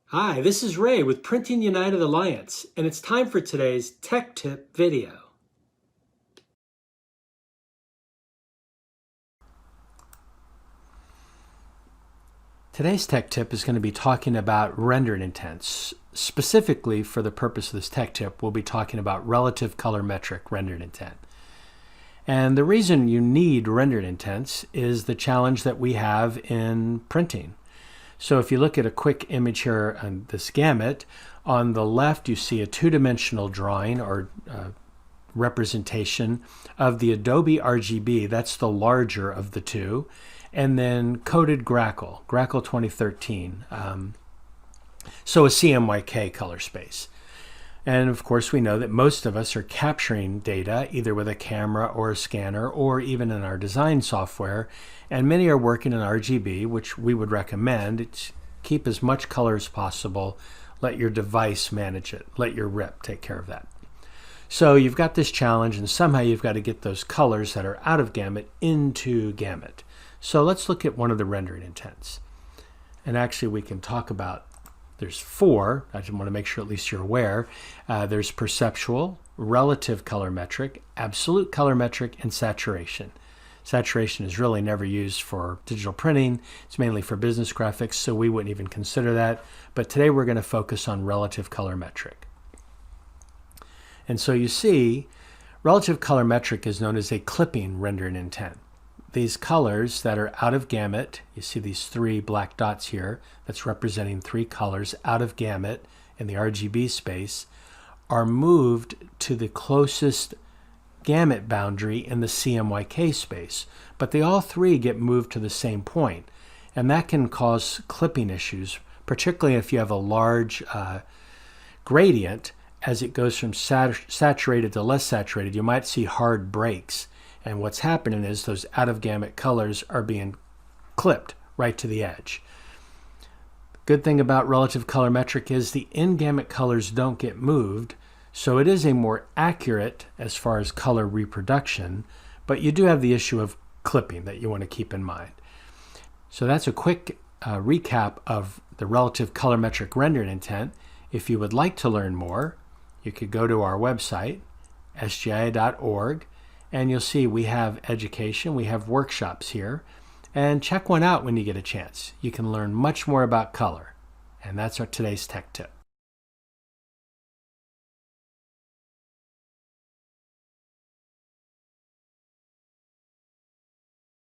Hi, this is Ray with Printing United Alliance, and it's time for today's Tech Tip video. Today's Tech Tip is going to be talking about render intents. Specifically, for the purpose of this Tech Tip, we'll be talking about relative colorimetric render intent. And the reason you need rendered intents is the challenge that we have in printing. So if you look at a quick image here on this gamut, on the left you see a two-dimensional drawing or representation of the Adobe RGB. That's the larger of the two. And then coded Grackle 2013. So a CMYK color space. And of course we know that most of us are capturing data either with a camera or a scanner or even in our design software, and many are working in RGB, which we would recommend. It's keep as much color as possible. Let your device manage it. Let your rep take care of that. So you've got this challenge, and somehow you've got to get those colors that are out of gamut into gamut. So let's look at one of the rendering intents. And actually we can talk about, there's four. I just want to make sure at least you're aware. There's perceptual, relative colorimetric, absolute colorimetric, and saturation. Saturation is really never used for digital printing. It's mainly for business graphics, so we wouldn't even consider that. But today we're going to focus on relative colorimetric. And so you see, relative colorimetric is known as a clipping rendering intent. These colors that are out of gamut, you see these three black dots here, that's representing three colors out of gamut in the RGB space, are moved to the closest gamut boundary in the CMYK space. But they all three get moved to the same point, and that can cause clipping issues, particularly if you have a large gradient. As it goes from saturated to less saturated, you might see hard breaks. And what's happening is those out-of-gamut colors are being clipped right to the edge. Good thing about relative colorimetric is the in-gamut colors don't get moved, so it is a more accurate as far as color reproduction, but you do have the issue of clipping that you want to keep in mind. So that's a quick recap of the relative colorimetric rendering intent. If you would like to learn more, you could go to our website, sgia.org, and you'll see we have education, we have workshops here, and check one out when you get a chance. You can learn much more about color. And that's our today's Tech Tip.